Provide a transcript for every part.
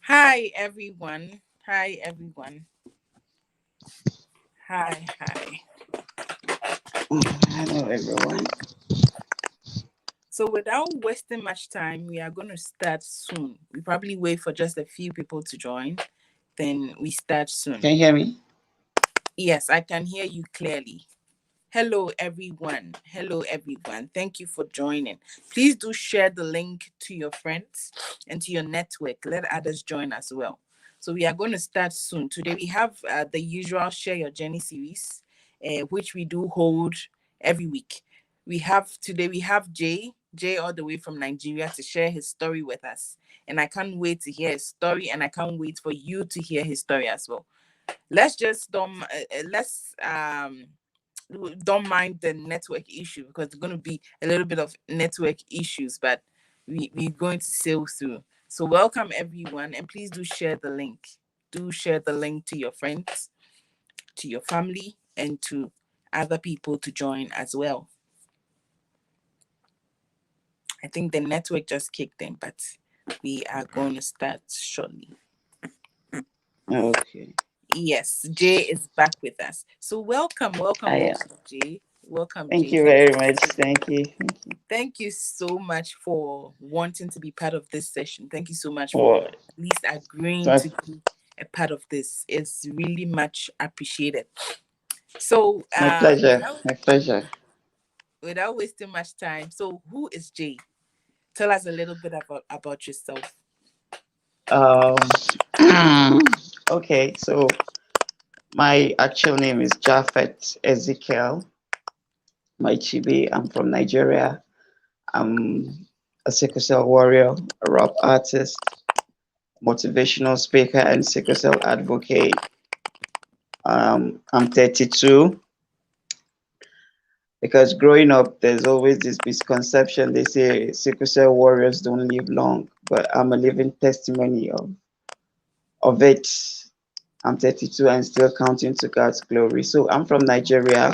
Hi everyone. Hi everyone. Hi. Hello, everyone. So without wasting much time, we are going to start soon. We probably wait for just a few people to join, then we start soon. Can you hear me? Yes, I can hear you clearly. Hello everyone. Hello everyone. Thank you for joining. Please do share the link to your friends and to your network. Let others join as well. So we are going to start soon. Today we have the usual Share Your Journey series, which we do hold every week. We have Jay all the way from Nigeria to share his story with us. And I can't wait to hear his story, and I can't wait for you to hear his story as well. Let's don't mind the network issue, because there's going to be a little bit of network issues, but we're going to sail through. So welcome everyone, and please do share the link. Do share the link to your friends, to your family, and to other people to join as well. I think the network just kicked in, but we are going to start shortly. Okay. Yes, Jay is back with us. So welcome, I am. Jay. Welcome, Thank Jay. you very much. Thank you. Thank you so much for wanting to be part of this session. Thank you so much for Oh, at least agreeing my, to be a part of this. It's really much appreciated. So, my pleasure. My pleasure. without wasting much time, so who is Jay? Tell us a little bit about yourself. Um. Okay. So my actual name is Japheth Ezekiel Maichibi. I'm from Nigeria. I'm a sickle cell warrior, a rap artist, motivational speaker, and sickle cell advocate. I'm 32. Because growing up, there's always this misconception. They say sickle cell warriors don't live long, but I'm a living testimony of it. I'm 32 and still counting to God's glory. So I'm from Nigeria.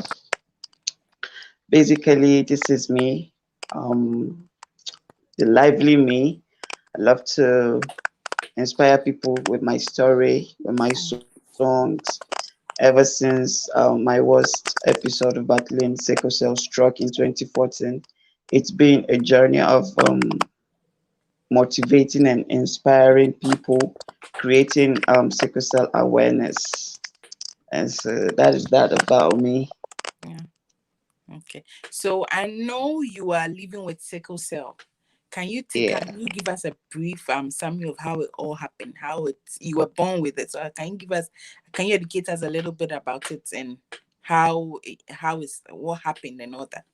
Basically, this is me, um, the lively me. I love to inspire people with my story, with my songs. Ever since my worst episode of battling sickle cell struck in 2014, it's been a journey of motivating and inspiring people, creating sickle cell awareness. And so that is that about me. Yeah. Okay. So I know you are living with sickle cell. Yeah. Can you give us a brief summary of how it all happened? How it you were born with it? So can you educate us a little bit about it, and how is what happened and all that?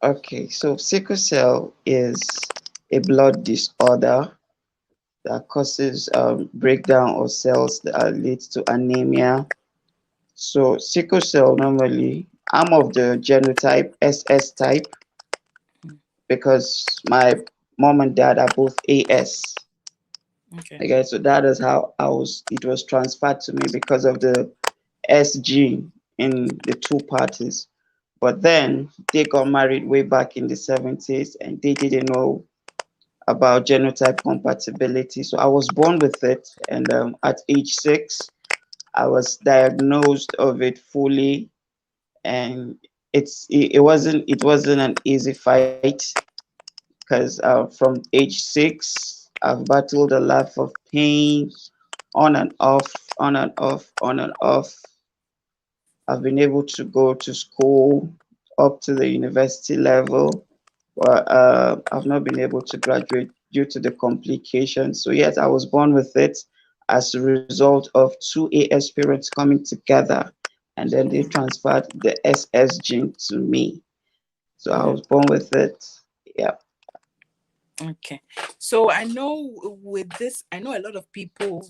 Okay. So sickle cell is a blood disorder that causes breakdown of cells that leads to anemia. So sickle cell normally, I'm of the genotype SS type because my mom and dad are both AS. Okay. Okay, so that is how it was transferred to me because of the S gene in the two parties. But then they got married way back in the 70s and they didn't know about genotype compatibility. So I was born with it, and at age 6, I was diagnosed of it fully, and it wasn't an easy fight because from age 6 I've battled a life of pain on and off, on and off, on and off. I've been able to go to school up to the university level, but I've not been able to graduate due to the complications. So yes, I was born with it as a result of two AS parents coming together, and then they transferred the SS gene to me. So I Mm, was born with it. Yeah. okay. So I know with this, I know a lot of people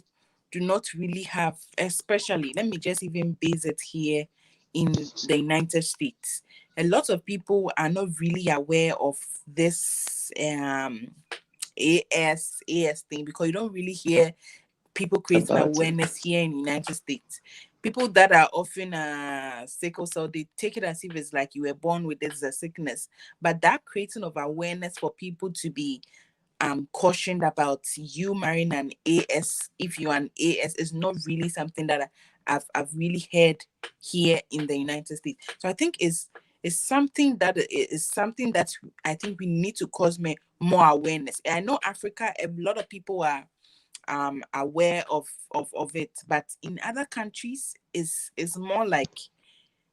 do not really have, especially, let me just even base it here in the United States. A lot of people are not really aware of this AS thing, because you don't really hear people creating About it. awareness here in the United States. People that are often sickle cell, they take it as if it's like you were born with this as a sickness. But that creating of awareness for people to be cautioned about you marrying an AS. If you're an AS, is not really something that I've really heard here in the United States. So I think is something that is something that I think we need to cause more awareness. I know Africa, a lot of people are aware of it, but in other countries is more like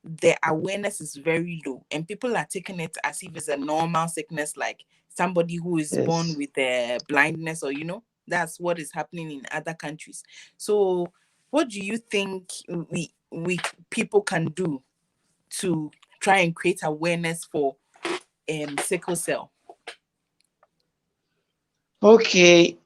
the awareness is very low, and people are taking it as if it's a normal sickness, like somebody who is born Yes. with blindness, or that's what is happening in other countries. So what do you think we people can do to try and create awareness for sickle cell? Okay.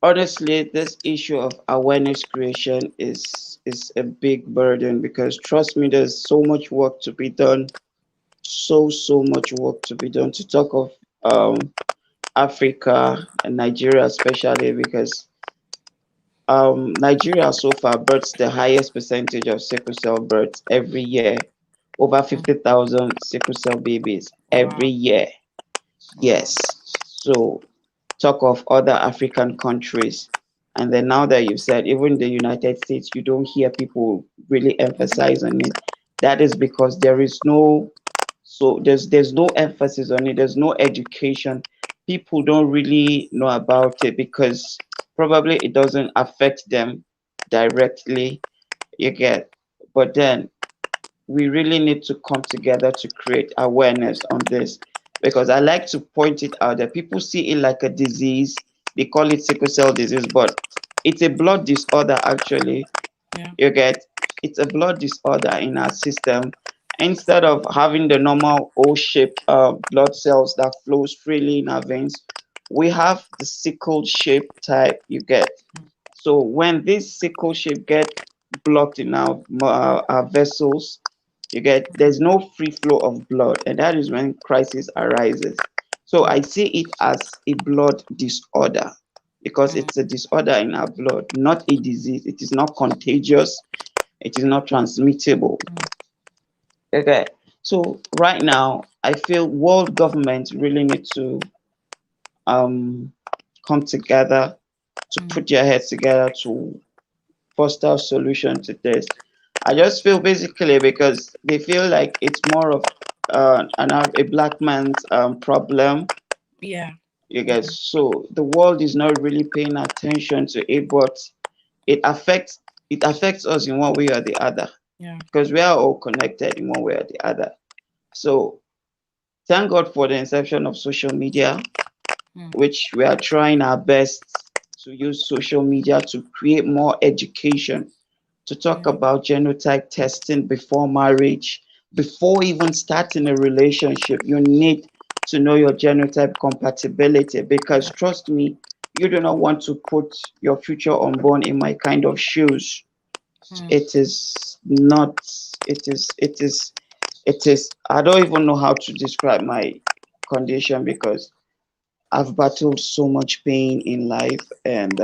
Honestly, this issue of awareness creation is a big burden, because trust me, there's so much work to be done. So much work to be done, to talk of Africa and Nigeria especially, because Nigeria so far births the highest percentage of sickle cell births every year, over Mm. 50,000 sickle cell babies every Wow. year. Wow. Yes. So talk of other African countries. And then now that you've said even the United States, you don't hear people really emphasize on it. That is because there's no emphasis on it. There's no education. People don't really know about it because probably it doesn't affect them directly. You get, but then we really need to come together to create awareness on this, because I like to point it out that people see it like a disease. They call it sickle cell disease, but it's a blood disorder actually. Yeah. You get, it's a blood disorder in our system. Instead of having the normal O-shaped blood cells that flows freely in our veins, we have the sickle shape type. You get, so when this sickle shape get blocked in our vessels, you get, there's no free flow of blood, and that is when crisis arises. So I Mm. see it as a blood disorder, because Mm. it's a disorder in our blood, not a disease. It is not contagious. It is not transmittable. Okay. So right now, I feel world governments really need to um, come together, to Mm. put their heads together to foster a solution to this. I just feel basically because they feel like it's more of a black man's problem. Yeah. You guys, so the world is not really paying attention to it, but it affects it affects us in one way or the other, Yeah. because we are all connected in one way or the other. So thank God for the inception of social media, Mm. which we are trying our best to use social media to create more education, to talk Yeah. about genotype testing before marriage. Before even starting a relationship, you need to know your genotype compatibility, because trust me, you do not want to put your future unborn in my kind of shoes. Mm. It is not, it is, I don't even know how to describe my condition, because I've battled so much pain in life, and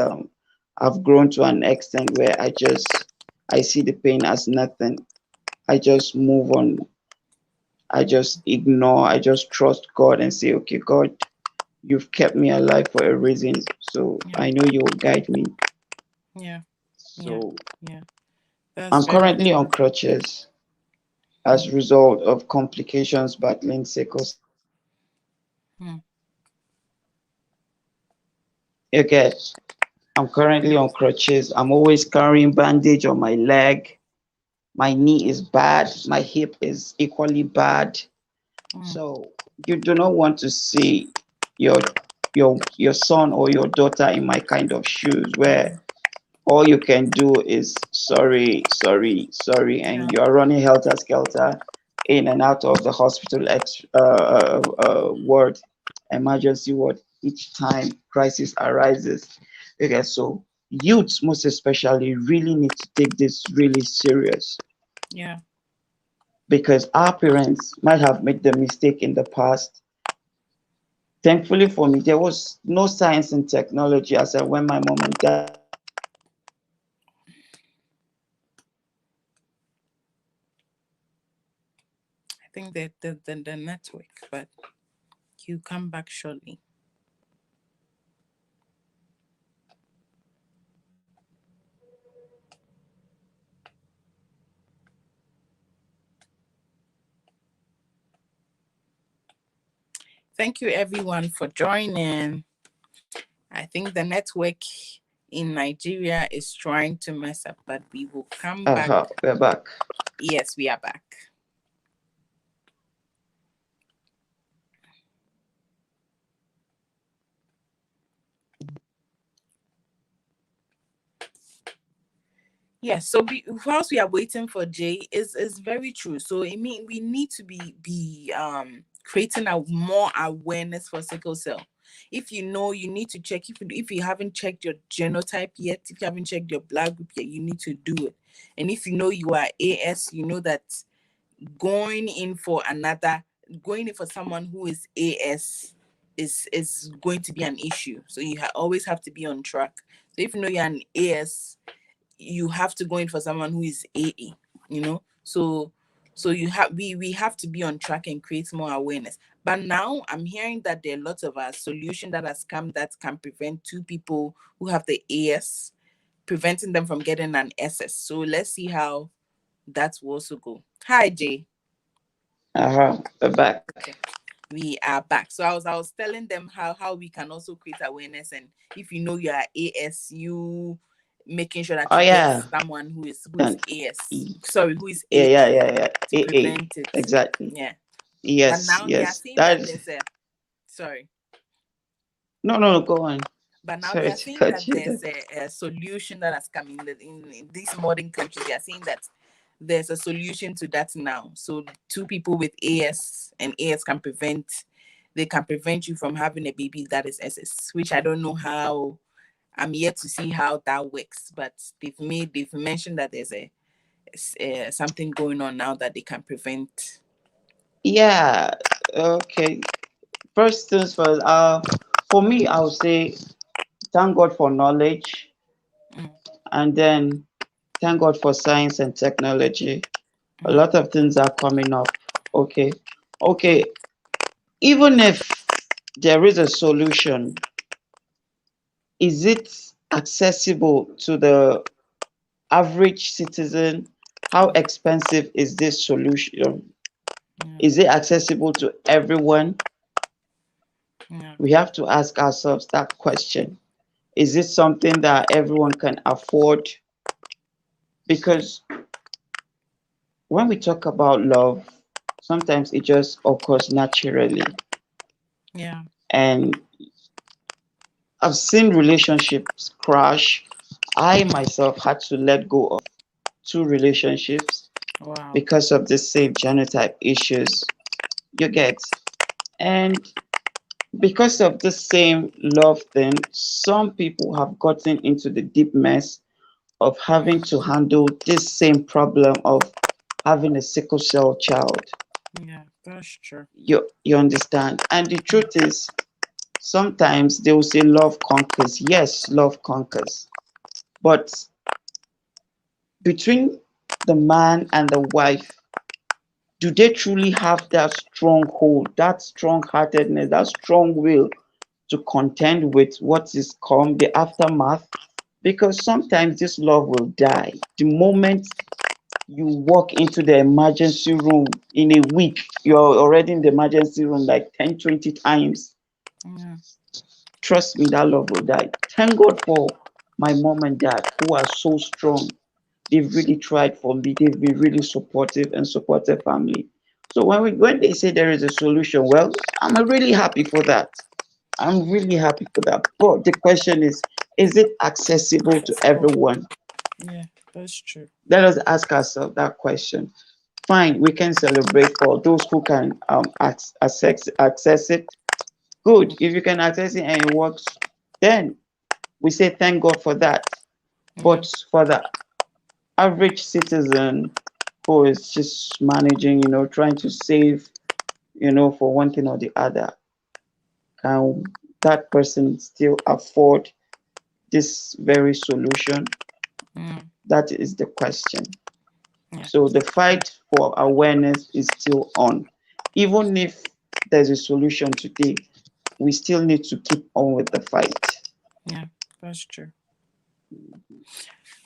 I've grown to an extent where I see the pain as nothing. I just move on. I just ignore. I just trust God and say, okay, God, you've kept me alive for a reason, so Yeah. I know you will guide me. Yeah. Yeah. So Yeah. That's I'm very currently on true. crutches as Mm. a result of complications battling sickle cell. Mm. Okay, I'm currently on crutches. I'm always carrying bandage on my leg. My knee is bad. My hip is equally bad. Mm. So you do not want to see your your son or your daughter in my kind of shoes, where all you can do is sorry, sorry, sorry, Yeah. and you are running helter skelter in and out of the hospital ward, emergency ward, each time crisis arises. Okay, so youths most especially really need to take this really serious, Yeah. because our parents might have made the mistake in the past. Thankfully for me, there was no science and technology as when my mom and dad were growing up. I think that the network, but He'll come back shortly. Thank you everyone for joining. I think the network in Nigeria is trying to mess up, but we will come back. We're back. Yes, we are back. Yes, so whilst we are waiting for Jay, is very true. So I mean, we need to be creating a more awareness for sickle cell. If you know, you need to check. If you haven't checked your genotype yet, if you haven't checked your blood group yet, you need to do it. And if you know you are AS, you know that going in for someone who is AS is going to be an issue. So you always have to be on track. So if you know you're an AS, you have to go in for someone who is AA, you know. So you have we have to be on track and create more awareness. But now I'm hearing that there are lots of a solution that has come that can prevent two people who have the AS, preventing them from getting an SS. So let's see how that will also go. Hi Jay. We're back. Okay, we are back. So I was telling them how we can also create awareness, and if you know you are AS, you making sure that Oh you get yeah. someone who is And AS. Sorry, who is yeah, AA yeah. to AA. prevent it. Exactly. Yeah. But Yes, now they are yes. saying That that is there's a sorry. no, go on. But now they Sorry are to saying cut that you there's there. a solution that has come in these modern countries. They are saying that there's a solution to that now. So two people with AS and AS can prevent you from having a baby that is SS, which I don't know how. I'm yet to see how that works, but they've mentioned that there's a something going on now that they can prevent. Yeah. Okay. First things first. For me, I would say thank God for knowledge, Mm, and then thank God for science and technology. A mm, lot of things are coming up. Okay. Okay. Even if there is a solution, is it accessible to the average citizen? How expensive is this solution? yeah, Is it accessible to everyone? yeah, We have to ask ourselves that question. Is it something that everyone can afford? Because when we talk about love, sometimes it just occurs naturally. yeah. And I've seen relationships crash. I myself had to let go of two relationships Wow. because of the same genotype issues. You get? And because of the same love thing, some people have gotten into the deep mess of having to handle this same problem of having a sickle cell child. Yeah, that's true. You understand? And the truth is, sometimes they will say love conquers. Yes, love conquers. But between the man and the wife, do they truly have that stronghold, that strong heartedness, that strong will to contend with what is come the aftermath? Because sometimes this love will die the moment you walk into the emergency room. In a week you're already in the emergency room like 10, 20 times. Yeah, Trust me, that love will die. Thank God for my mom and dad who are so strong. They've really tried for me. They've been really supportive and supportive family. So when they say there is a solution, well, I'm really happy for that. I'm really happy for that. But the question is it accessible to accessible. everyone? Yeah, that's true. Let us ask ourselves that question. Fine, we can celebrate for those who can access it. Good. If you can access it and it works, then we say thank God for that. Yeah, But for the average citizen who is just managing, trying to save, for one thing or the other, can that person still afford this very solution? yeah, That is the question. yeah. So the fight for awareness is still on. Even if there's a solution today, we still need to keep on with the fight. Yeah, that's true.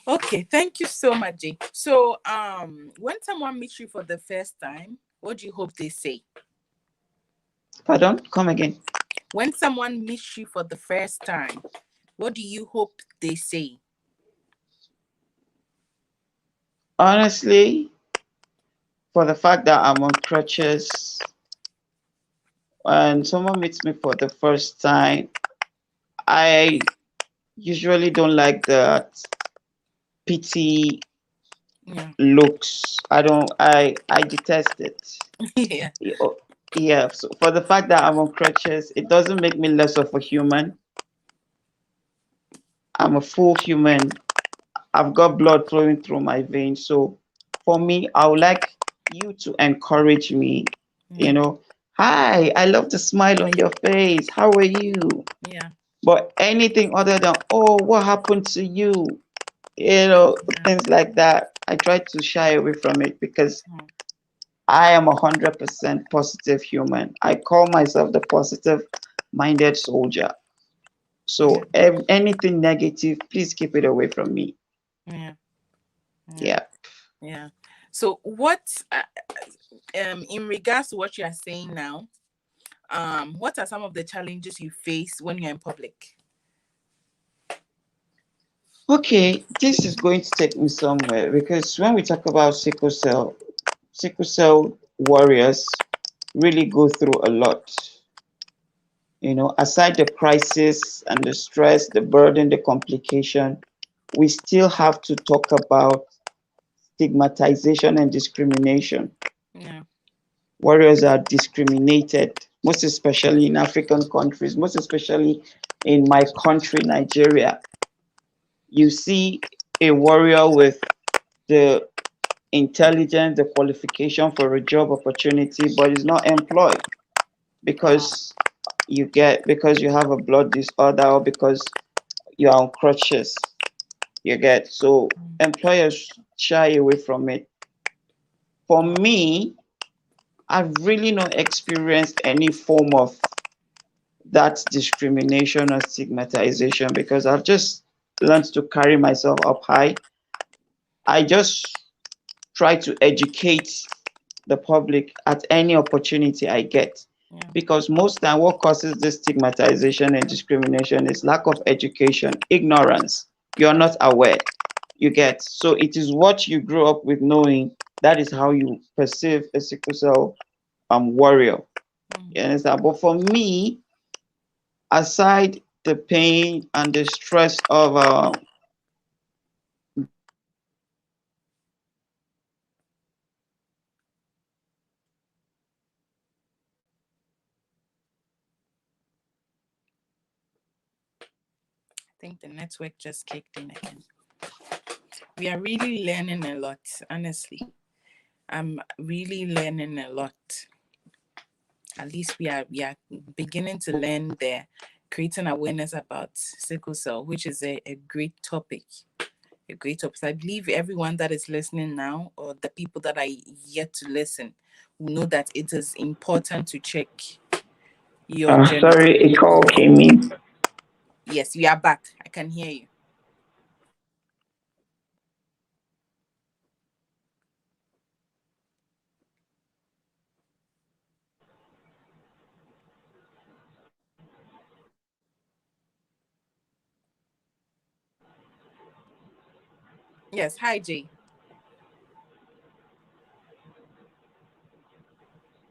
Okay, thank you so much, Jay. So, when someone meets you for the first time, what do you hope they say? Pardon? Come again. When someone meets you for the first time, what do you hope they say? Honestly, for the fact that I'm on crutches, and someone meets me for the first time, I usually don't like that pity Yeah. looks. I detest it. Yeah. Oh, yeah, so for the fact that I'm on crutches, it doesn't make me less of a human. I'm a full human. I've got blood flowing through my veins. So for me, I would like you to encourage me, you Yeah. know, hi, I love the smile on your face. How are you? Yeah. But anything other than, oh, what happened to you? Yeah. Things like that, I try to shy away from it because Mm. I am 100% positive human. I call myself the positive minded soldier. Yeah. So anything negative, please keep it away from me. Yeah. Yeah. Yeah. Yeah. So, what, in regards to what you are saying now, what are some of the challenges you face when you're in public? Okay, this is going to take me somewhere because when we talk about sickle cell warriors really go through a lot. Aside the crisis and the stress, the burden, the complication, we still have to talk about stigmatization and discrimination. Yeah. Warriors are discriminated, most especially in African countries, most especially in my country, Nigeria. You see a warrior with the intelligence, the qualification for a job opportunity, but is not employed Wow. because because you have a blood disorder or because you're on crutches. You get so Mm. employers shy away from it. For Wow. me, I've really not experienced any form of that discrimination or stigmatization because I've just learned to carry myself up high. I just try to educate the public at any opportunity I get. Yeah. Because most time what causes this stigmatization and discrimination is lack of education, ignorance. You're not aware. You get so it is what you grow up with knowing that is how you perceive a sickle cell warrior. Mm. You understand? But for me, aside the pain and the stress of I think the network just kicked in again. We are really learning a lot, honestly. I'm really learning a lot. At least we are beginning to learn there, creating awareness about sickle cell, which is a great topic. A great topic. I believe everyone that is listening now, or the people that are yet to listen, will know that it is important to check your sorry, a genetic. call came in. Yes, we are back. I can hear you. Yes, hi Jay.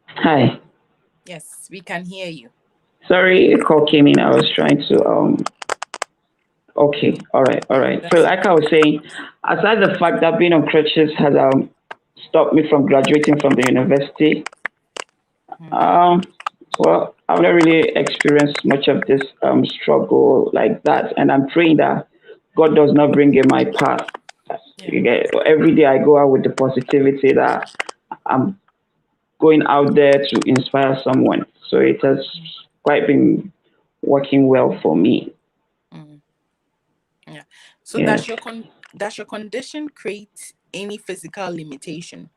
Hi. Yes, we can hear you. Sorry, a call came in. I was trying to okay, all right, all right. So That's like I was saying, aside the fact that being on crutches has stopped me from graduating from the university, mm, um well, I've not really experienced much of this struggle like that, and I'm praying that God does not bring in my path. yeah. You get every day I go out with the positivity that I'm going out there to inspire someone. So it has Mm, quite been working well for me. mm, yeah. So Yes. does your condition create any physical limitation?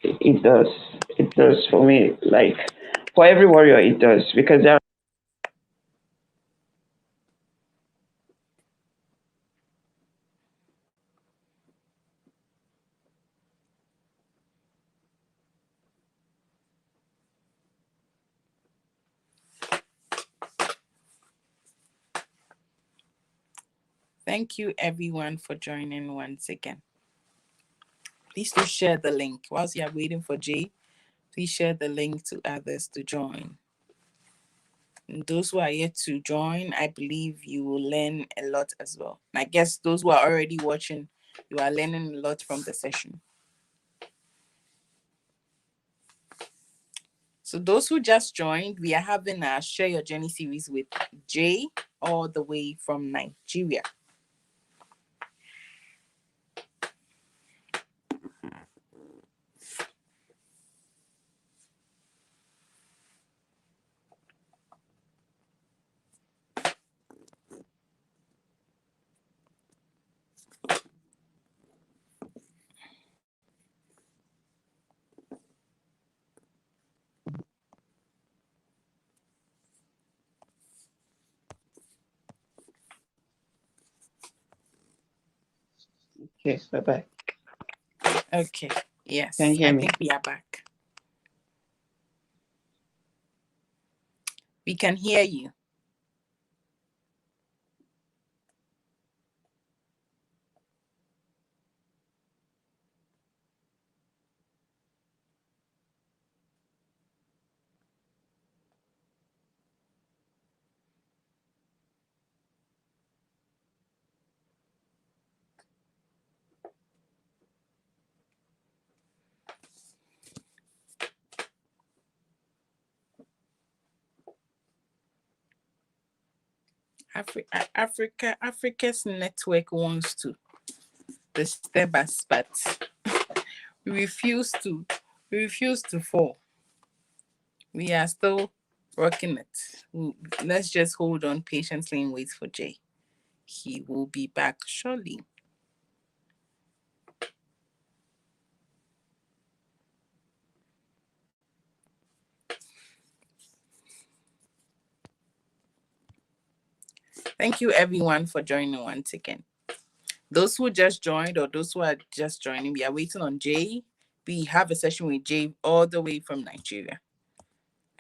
It does. It does for me. Like for every warrior, it does because there. Thank you everyone for joining once again. Please do share the link. Whilst you are waiting for Jay, please share the link to others to join. And those who are yet to join, I believe you will learn a lot as well. And I guess those who are already watching, you are learning a lot from the session. So those who just joined, we are having a Share Your Journey series with Jay, all the way from Nigeria. Okay, bye bye. Okay, Can you yes, hear I me? think we are back. We can hear you. Africa's network wants to disturb us, but we refuse to. We refuse to fall. We are still working it. Let's just hold on patiently and wait for Jay. He will be back shortly. Thank you everyone for joining once again. Those who just joined or those who are just joining, we are waiting on Jay. We have a session with Jay all the way from Nigeria.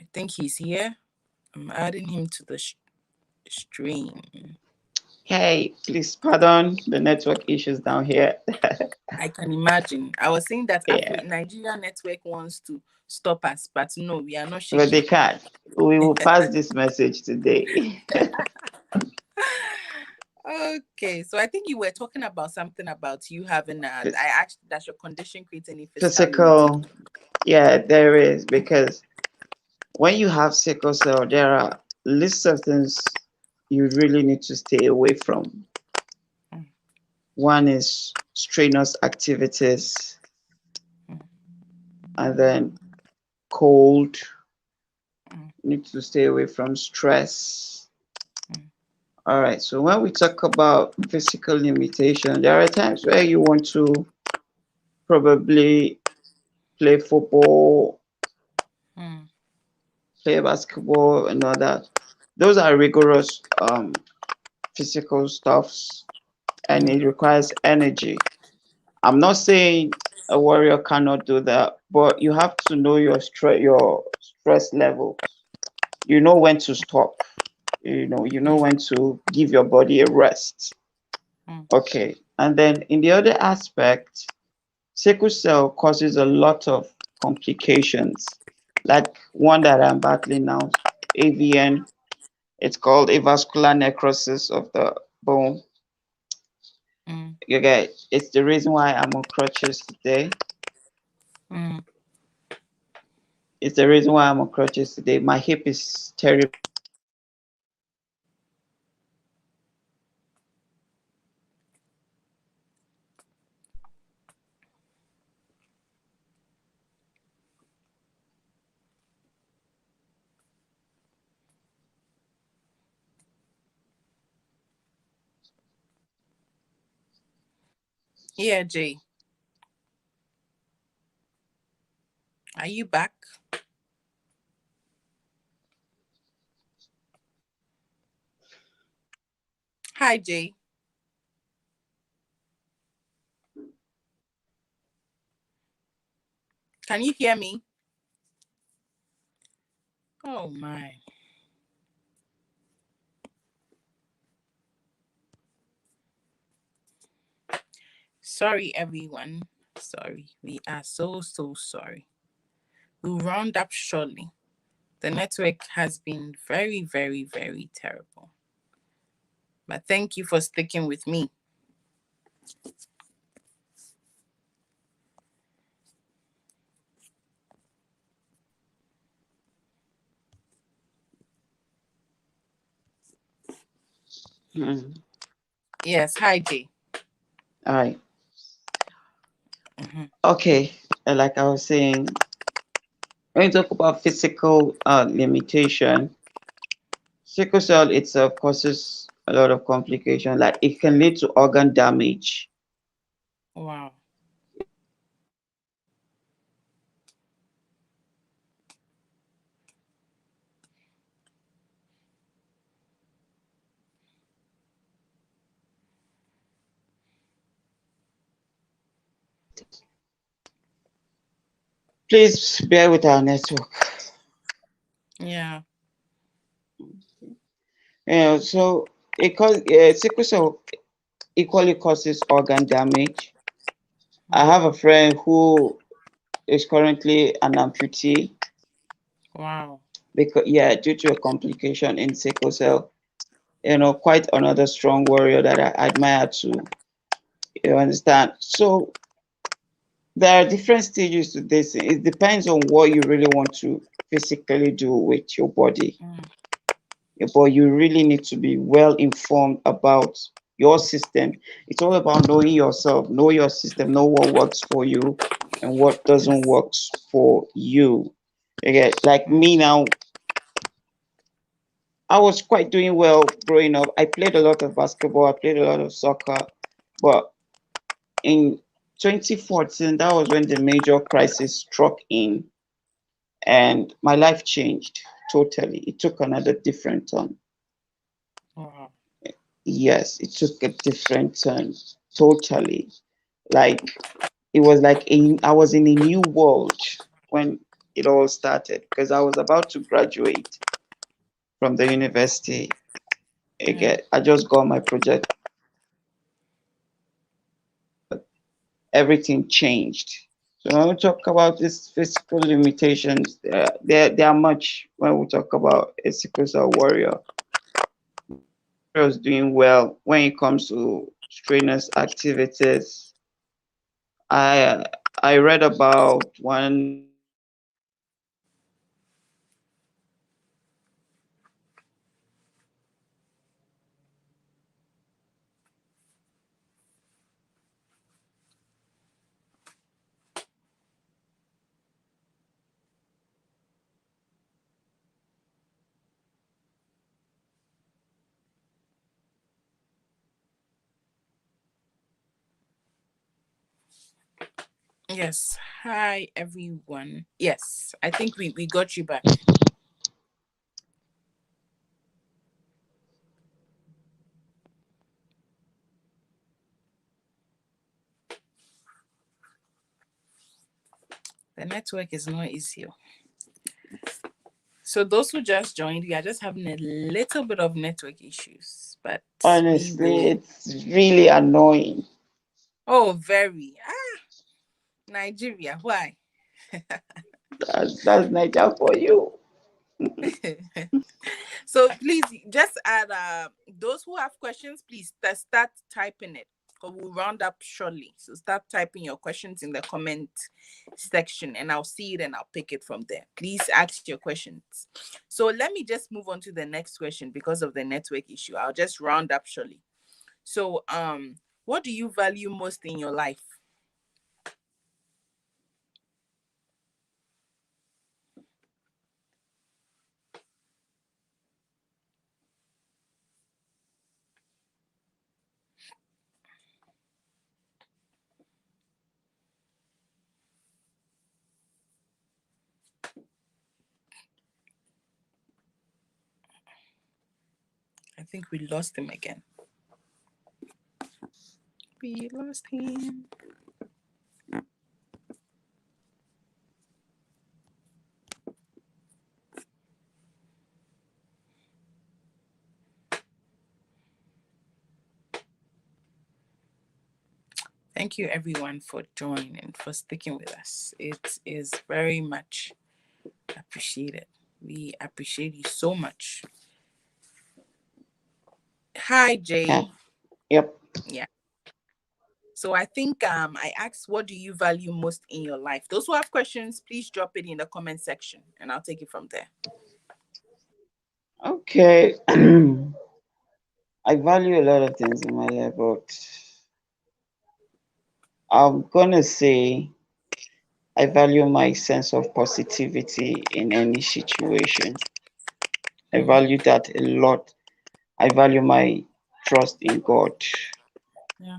I think he's here. I'm adding him to the stream. Hey, please pardon the network issues down here. I can imagine. I was saying that Yeah, Nigeria network wants to stop us, but no, we are not but they shaking. can't. We will pass this message today. Okay, so I think you were talking about something about you having I asked, does your condition create any physical Physical, limitation? yeah, there is because when you have sickle cell, there are lists of things you really need to stay away from. Mm, One is strenuous activities, mm, and then cold. mm, Need to stay away from stress. mm, All right. So when we talk about physical limitation, there are times where you want to probably play football, mm, play basketball, and all that. Those are rigorous physical stuffs, and mm, it requires energy. I'm not saying a warrior cannot do that, but you have to know your stress levels. You know when to stop. You know mm, when to give your body a rest. mm, Okay. And then in the other aspect, sickle cell causes a lot of complications, like one that I'm battling now, AVN. It's called avascular necrosis of the bone. mm, You get it's the reason why I'm on crutches today. mm. It's the reason why I'm on crutches today. My hip is terrible. Yeah, Jay. Are you back? Hi, Jay. Can you hear me? Oh my. Sorry, everyone. Sorry. We are so sorry. We'll round up shortly. The network has been very terrible. But thank you for sticking with me. Mm. Yes. Hi, Jay. All right. Mm-hmm. Okay. Like I was saying, when you talk about physical limitation, sickle cell itself causes a lot of complication. Like it can lead to organ damage. Wow. Please bear with our network. Yeah. So sickle cell equally causes organ damage. I Mm. have a friend who is currently an amputee Wow. because yeah, due to a complication in sickle cell. Quite another strong warrior that I admire too. You understand? So there are different stages to this. It depends on what you really want to physically do with your body. Mm. But you really need to be well informed about your system. It's all about knowing yourself, know your system, know what works for you and what doesn't Yes. work for you. Okay, like Mm. me now, I was quite doing well growing up. I played a lot of basketball, I played a lot of soccer, but in 2014, that was when the major crisis struck in, and my life changed totally. It took another different turn. Wow. Yes, it took a different turn totally. Like it was like I was in a new world when it all started because I was about to graduate from the university. Yeah. Again, I just got my project. Everything changed. So when we talk about these physical limitations, there are much when we talk about a sickle cell warrior. Was doing well when it comes to strenuous activities. I I read about one Yes. Hi, everyone. Yes. I think we got you back. The network is not easy. So those who just joined, we are just having a little bit of network issues, but we honestly, will. it's really annoying. Oh, very. Nigeria. Why? That's Niger for you. So please just add those who have questions, please start typing it. Because we'll round up shortly. So start typing your questions in the comment section and I'll see it and I'll pick it from there. Please ask your questions. So let me just move on to the next question because of the network issue. I'll just round up shortly. So what do you value most in your life? I think we lost him again. We lost him. Thank you, everyone, for joining, for sticking with us. It is very much appreciated. We appreciate you so much. Hi, Yeah. Jay. Yep. Yeah. So I think I asked, what do you value most in your life? Those who have questions, please drop it in the comment section, and I'll take it from there. Okay. I value a lot of things in my life, but I'm gonna say I value my sense of positivity in any situation. I Mm, value that a lot. I value my trust in God. yeah.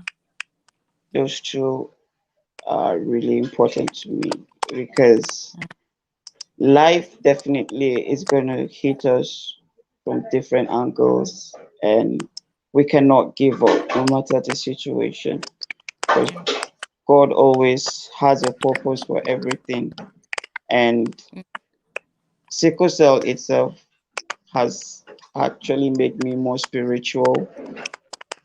Those two are really important to me because life definitely is going to hit us from different angles, and we cannot give up no matter the situation because Yeah. God always has a purpose for everything. And Mm, sickle cell itself has actually made me more spiritual.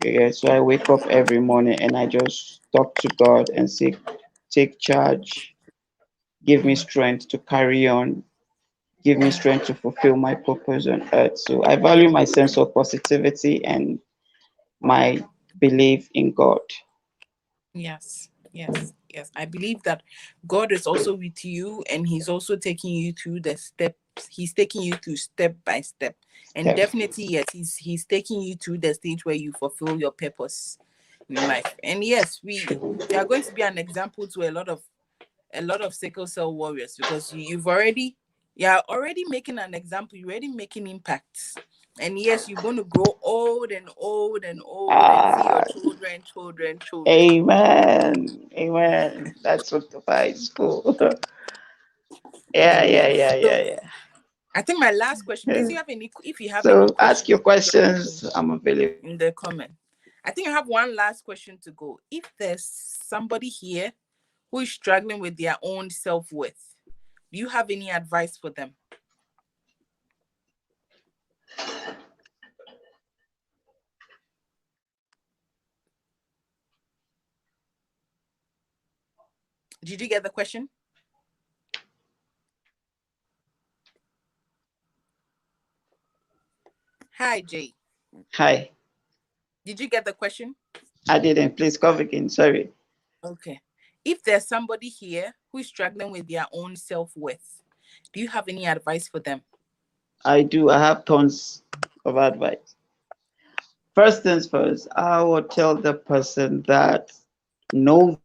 Yeah, so I wake up every morning and I just talk to God and say, take charge, give me mm, strength to carry on, give me strength to fulfill my purpose on earth. So I value my sense of positivity and my belief in God. yes. Yes. Yes. I believe that God is also with you, and He's also taking you through the steps. He's taking you through step by step. And Step. definitely, yes, He's taking you through the stage where you fulfill your purpose in life. And yes, we are going to be an example to a lot of sickle cell warriors, because you're already making an example. You're already making impacts. And yes, you're going to grow old and old and old and see your Ah, children. amen. Amen. That's what the fight is for. Yeah, yeah, Amen. yeah, So yeah, I think my last question, please, yeah. if you have any So ask your questions, drop it questions. I'm available. in the comment. I think I have one last question to go. If there's somebody here who is struggling with their own self-worth, do you have any advice for them? Did you get the question? Hi, Jay. Hi. Did you get the question? I didn't. Please come again. Sorry. Okay. If there's somebody here who is struggling with their own self-worth, do you have any advice for them? I do. I have tons of advice. First things first, I will tell the person that know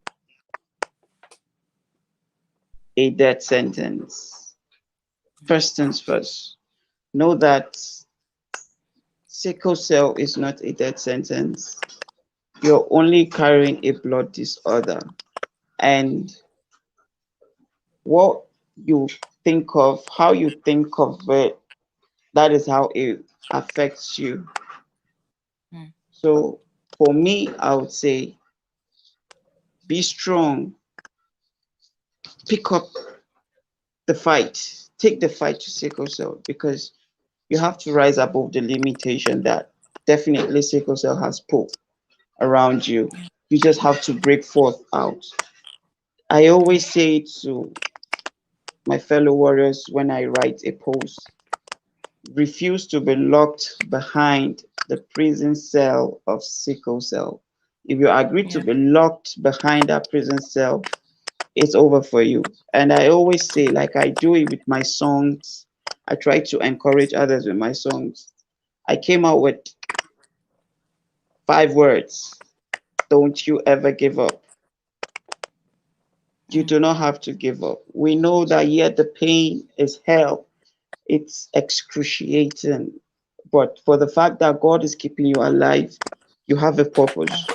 a death sentence. First things first, know that sickle cell is not a death sentence. You're only carrying a blood disorder. And what you think of, how you think of it, that is how it affects you. Mm, So for me, I would say be strong, pick up the fight, take the fight to sickle cell because you have to rise above the limitation that definitely sickle cell has put around you. yeah, You just have to break forth out. I yeah, always say to my fellow warriors when I write a post, refuse to be locked behind the prison cell of sickle cell. If you agree to yeah, be locked behind that prison cell, it's over for you. And I always say, like I do it with my songs, I try to encourage others with my songs. I came out with 5 words. Don't you ever give up. You mm, do not have to give up. We know that yet the pain is hell. It's excruciating. But for the fact that God is keeping you alive, you have a purpose.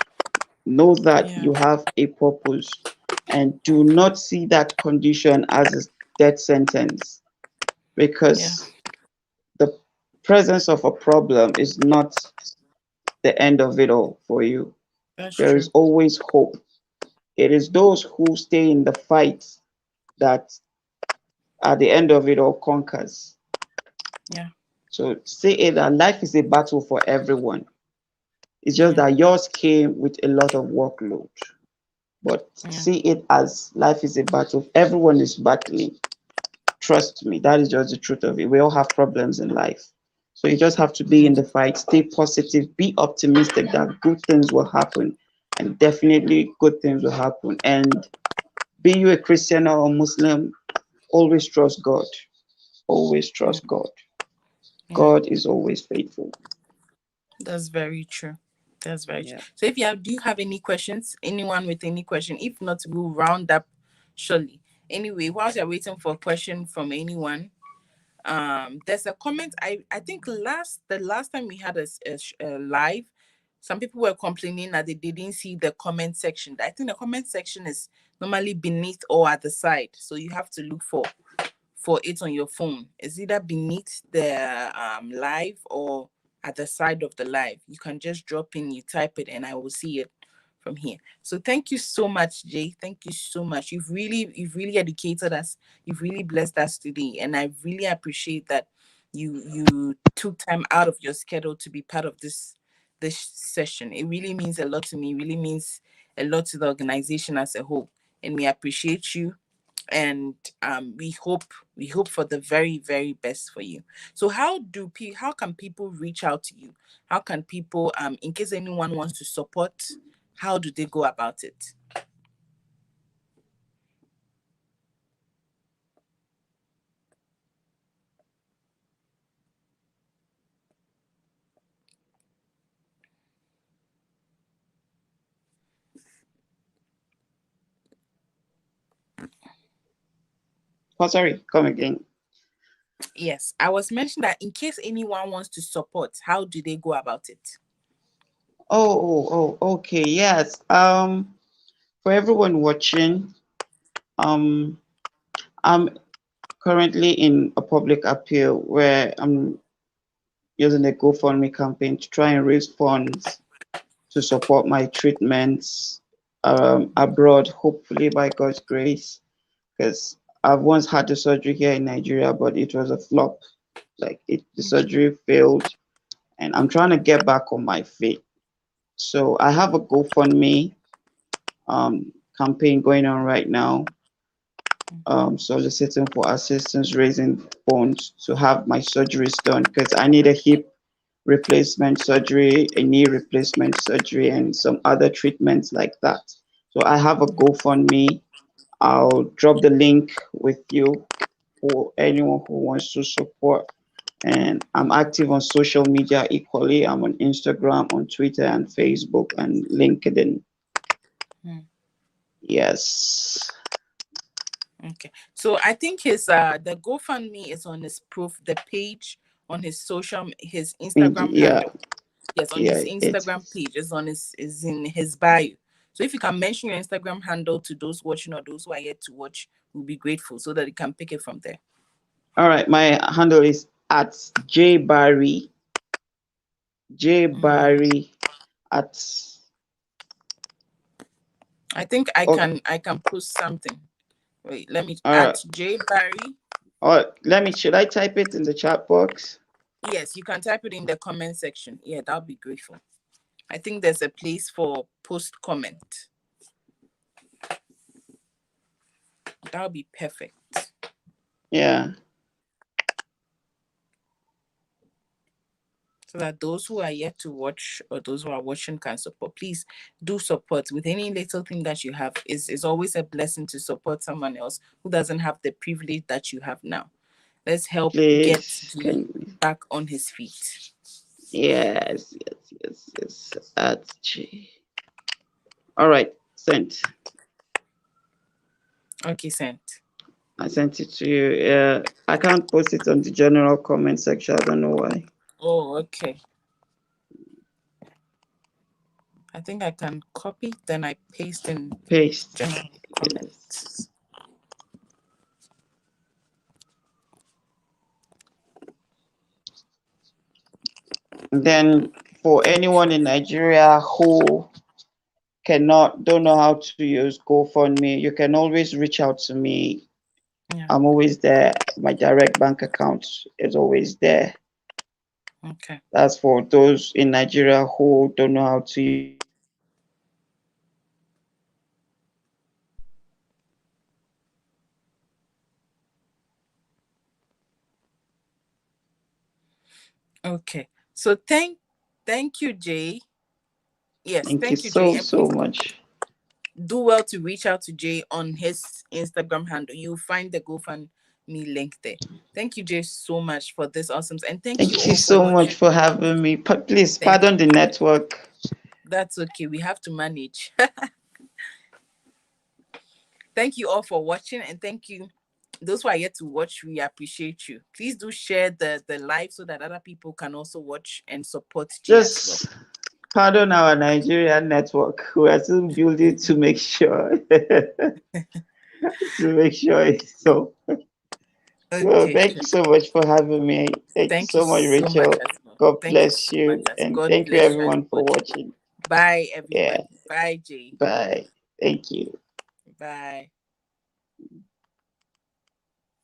Know that yeah, you have a purpose and do not see that condition as a death sentence yeah, because the presence of a problem is not the end of it all for you. That's There true. is always hope. It is those who stay in the fight that at the end of it all conquers. Yeah. So say it that life is a battle for everyone. It's just Yeah. that yours came with a lot of workload. But Yeah. see it as life is a battle. Everyone is battling. Trust me, that is just the truth of it. We all have problems in life. So you just have to be in Mm. the fight, stay positive, be optimistic that good things will happen. And definitely good things will happen. And be you a Christian or a Muslim, always trust God. Always Mm. trust God. Yeah. God is always faithful. That's very true. That's very true. Yeah. So if you have, do you have any questions? Anyone with any question? If not, we'll round up shortly. Anyway, whilst you're waiting for a question from anyone, there's a comment. I think the last time we had a live, some people were complaining that they didn't see the comment section. I think the comment section is normally beneath or at the side, so you have to look for it on your phone. It's either beneath the live or at the side of the live. You can just drop in, you type it, and I will see it from here. So thank you so much, Jay. Thank you so much. You've really educated us. You've really blessed us today, and I really appreciate that you took time out of your schedule to be part of this session. It really means a lot to me. It really means a lot to the organization as a whole, and we appreciate you, and we hope for the very best for you. So how can people reach out to you? How can people, in case anyone wants to support, how do they go about it? Oh, sorry, come again. Yes, I was mentioning that in case anyone wants to support, how do they go about it? Okay, yes. For everyone watching, um, I'm currently in a public appeal where I'm using a GoFundMe campaign to try and raise funds to support my treatments abroad, hopefully by God's grace, because I've once had the surgery here in Nigeria, but it was a flop. The surgery failed, and I'm trying to get back on my feet. So I have a GoFundMe campaign going on right now, soliciting for assistance, raising funds to have my surgeries done because I need a hip replacement surgery, a knee replacement surgery, and some other treatments like that. So I have a GoFundMe. I'll drop the link with you for anyone who wants to support. And I'm active on social media equally. I'm on Instagram, on Twitter, and Facebook, and LinkedIn. Hmm. Yes. Okay. So I think his the GoFundMe is on his the page on his Instagram Yeah, handle. Yes, on yeah, his it Instagram is. page. Is on his is in his bio. So if you can mention your Instagram handle to those watching or those who are yet to watch, we'll be grateful so that you can pick it from there. All right, my handle is at Jaybarry, Mm, Jaybarry at. I think I Oh, can post something. Wait, let me all at right. Jaybarry. Let me. Should I type it in the chat box? Yes, you can type it in the comment section. Yeah, that'll be grateful. I think there's a place for post comment. That'll be perfect. Yeah, So that those who are yet to watch or those who are watching can support. Please do support with any little thing that you have. Is always a blessing to support someone else who doesn't have the privilege that you have now. Let's help get please. G Can back on his feet. yes. At G. All right, sent. Okay, sent. I sent it to you. Yeah, I can't post it on the general comment section. I don't know why. Oh, okay. I think I can copy, then I paste in Paste. general Yes. comments. Then for anyone in Nigeria who don't know how to use GoFundMe, you can always reach out to me. Yeah. I'm always there. My direct bank account is always there. Okay. That's for those in Nigeria who don't know how to use GoFundMe. Okay. So thank you, Jay. Yes, Thank you thank you, Jay. so, And so please much. do well to reach out to Jay on his Instagram handle. You'll find the GoFundMe link there. Thank you, Jay, so much for this awesome. And thank you Thank you all for so much watching. for having me. Please Thank pardon the you. network. That's okay. We have to manage. Thank you all for watching, and thank you those who are yet to watch. We appreciate you. Please do share the live so that other people can also watch and support Jay as well. Just pardon our Nigerian network. We are still building to make sure it's so. Well, Okay. thank you so much for having me. Thank you Thank you so much, so much Rachel. as well. God Thank you bless so much you. as And God thank you, bless you as everyone, you for watch. watching. Bye Yeah. everyone. Bye Jay. Bye. Thank you. Bye.